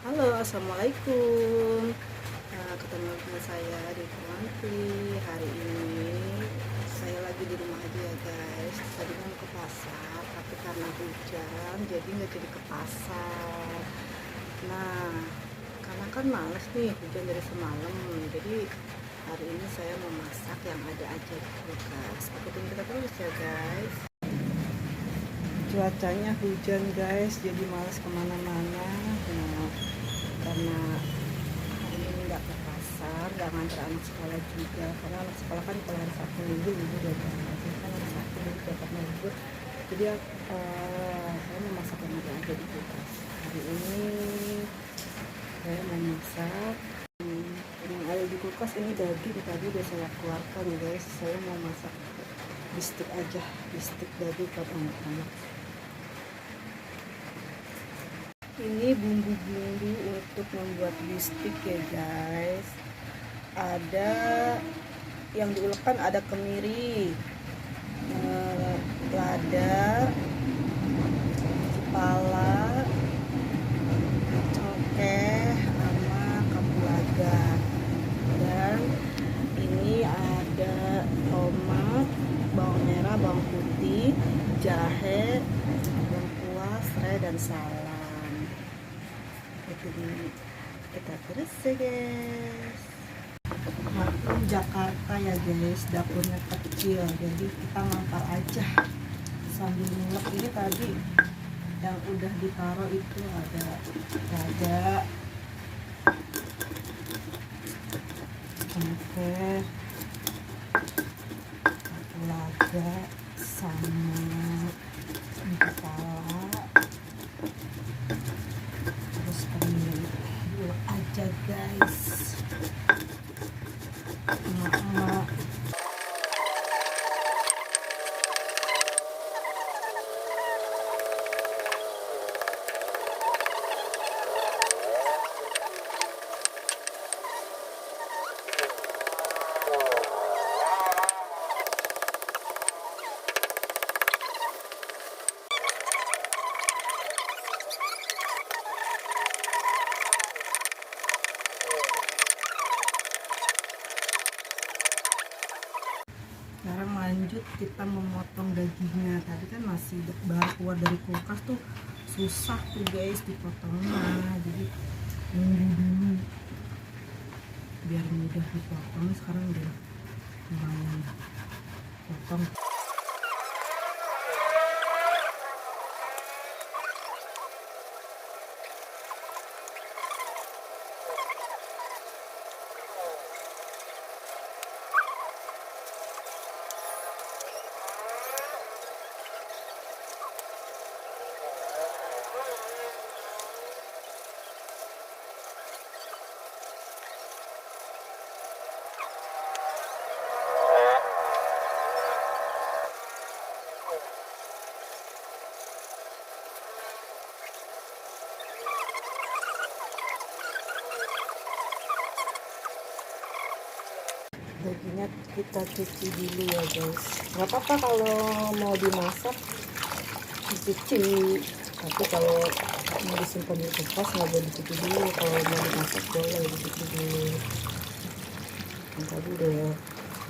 Halo, assalamualaikum. Ketemu dengan saya di Kuanti. Hari ini saya lagi di rumah aja ya guys. Tadi mau ke pasar, tapi karena hujan, jadi nggak jadi ke pasar. Nah, karena kan males nih hujan dari semalam, jadi hari ini saya mau masak yang ada aja di kulkas. Ikutin kita terus ya guys. Cuacanya hujan guys, jadi males kemana-mana. Nah, karena hari ini nggak ke pasar, nggak ngantar anak sekolah juga, karena anak sekolah kan kalau hari Sabtu Minggu libur ya guys. Jadi kan hari Sabtu Minggu dapat libur, jadi saya mau masak yang ada di kulkas. Hari ini saya mau masak yang ada di kulkas. Ini daging tadi udah saya keluarkan guys. Saya mau masak bistik aja, bistik daging buat anak-anak. Ini bumbu-bumbu untuk membuat bistik ya guys. Ada yang diulekkan, ada kemiri, lada, kepala, cengkeh, sama kapulaga. Dan ini ada tomat, bawang merah, bawang putih, jahe, lengkuas, serai, dan salam. Kita terus ya guys. Maklum Jakarta ya guys, dapurnya kecil, jadi kita ngampar aja sambil ngulek. Ini tadi yang udah ditaruh itu ada lada, cengkeh, kapulaga, sama kepala, terus kemiri. Ulek aja guys. Emak-emak sekarang lanjut kita memotong dagingnya. Tadi kan masih baru keluar dari kulkas tuh, susah tuh guys dipotongnya, jadi nunggu dulu biar mudah dipotong. Sekarang udah lumayan potong. Dagingnya kita cuci dulu ya guys. Nggak apa-apa kalau mau dimasak dicuci, tapi kalau mau disimpan di kulkas nggak boleh dicuci dulu. Kalau mau dimasak boleh dicuci dulu. Yang tadi udah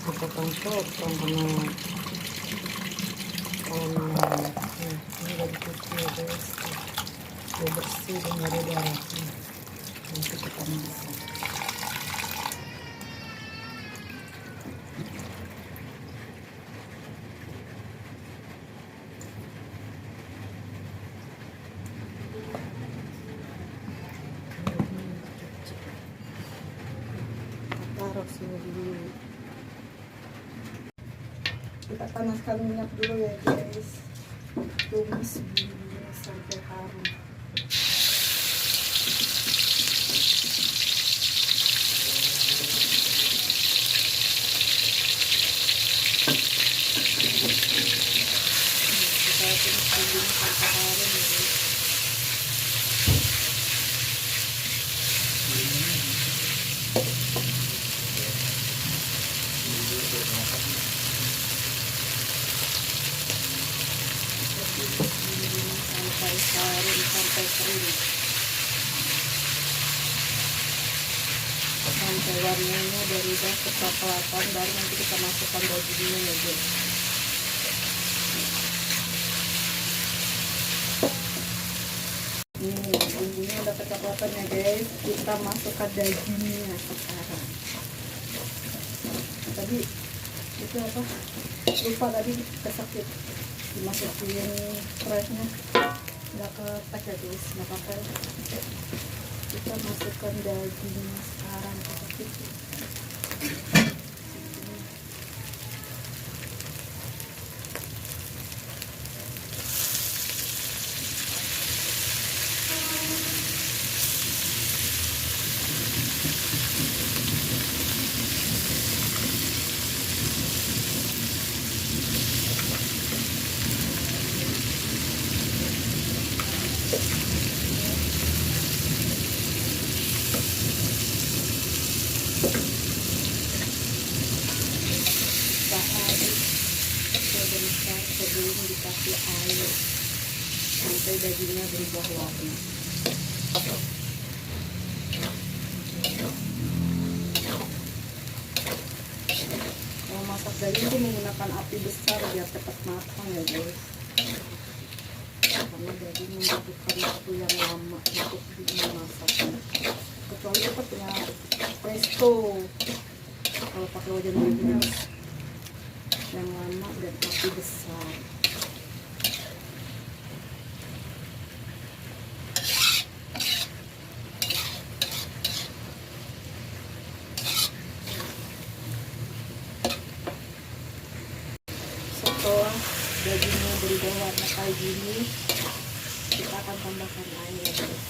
potong-potong karena ini udah dicuci ya guys, udah bersih dan nggak ada darahnya. Nanti kita masak. Taruh sini dulu. Kita panaskan minyak dulu ya guys. Tumis bumbunya sampai harum. Kita tumis bumbunya sampai harum ya guys. sampai harum. sampai warnanya berubah kecoklatan, baru nanti kita masukkan dagingnya ya guys. Bumbunya udah kecoklatan ya guys, kita masukkan dagingnya sekarang. Tadi itu apa, lupa tadi kesakit dimasukin freshnya, nggak ketek ya guys, nggak apa-apa. Kita masukkan dagingnya sekarang kesakit. Sebelum dikasih air sampai dagingnya berubah warna. Kalau masak daging itu menggunakan api besar biar cepat matang ya guys, karena daging membutuhkan waktu yang lama untuk dimasaknya. Kecuali kita punya presto, kalau pakai wajan daging yang lama dan api besar. Setelah dagingnya berubah warna kayak gini, kita akan tambahkan air ya guys.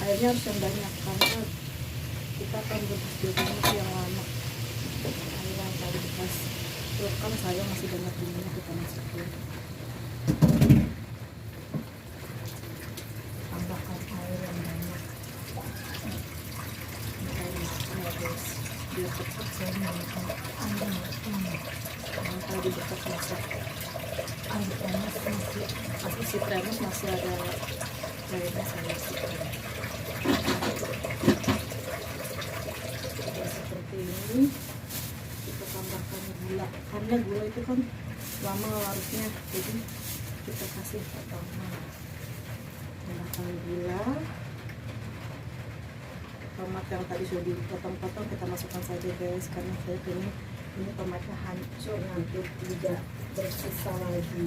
Airnya harus yang banyak karena kita akan rebus dagingnya yang lama. Air yang tadi bekas kan saya masih banyak bumbunya, kita masukin. Tambahkan air yang banyak. Air matang ya guys, biar cepat saya menggunakan air matang. Yang tadi bekas masak air panas masih si kremes masih ada airnya, saya masukkan. Seperti ini. Kita tambahkan gula, karena gula itu kan lama larutnya, jadi kita kasih potongan. Tambahkan gula. Tomat yang tadi sudah dipotong-potong kita masukkan saja guys, karena saya pengen ini tomatnya hancur nanti tidak bersisa lagi.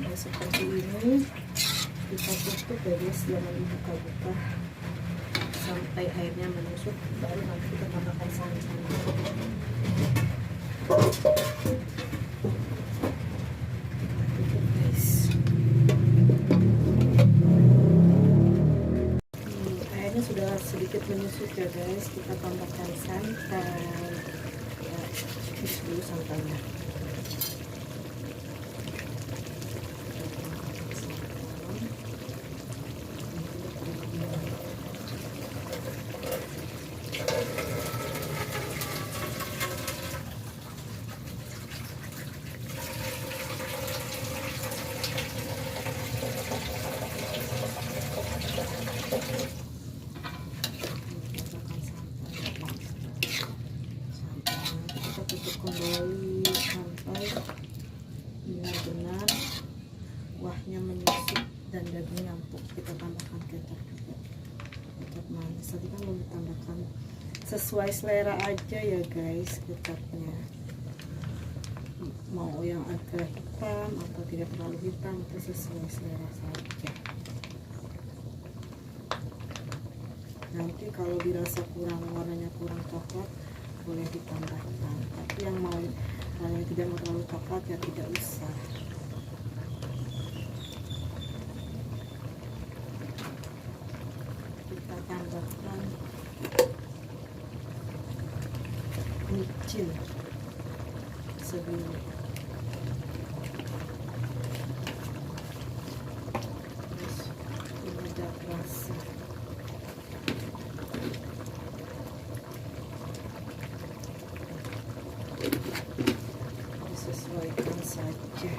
Nah, seperti ini kita tutup ya guys, jangan dibuka-buka sampai airnya menyusut, baru nanti kita tambahkan santan. Tutup guys. Airnya sudah sedikit menyusut ya guys, kita tambahkan santan. Habis dulu santannya. Kembali sampai benar-benar kuahnya menyusut dan dagingnya empuk. Kita tambahkan kecap juga, kecap manis. Tadi kan belum ditambahkan, sesuai selera aja ya guys kecapnya, mau yang agak hitam atau tidak terlalu hitam, itu sesuai selera saja. Nanti kalau dirasa warnanya kurang coklat boleh ditambahkan, tapi yang mau warnanya tidak mau terlalu coklat ya tidak usah. Kita tambahkan micin sebelum penyedap rasa. Disesuaikan saja.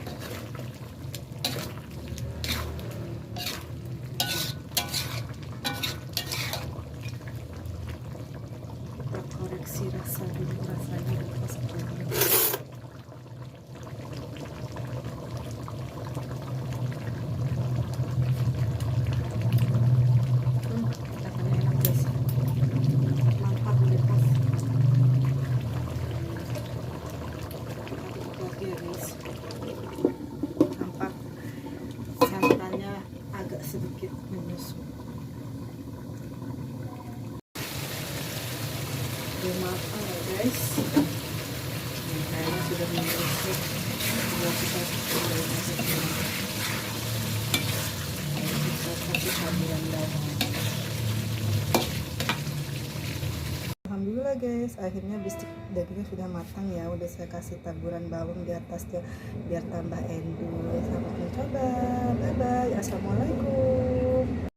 susu. Udah matang ya guys. Ini kayaknya sudah membusuk. Sudah kita kasih taburan bawang. Alhamdulillah guys, akhirnya bistik dagingnya sudah matang ya. Udah saya kasih taburan bawang di atasnya biar tambah endul.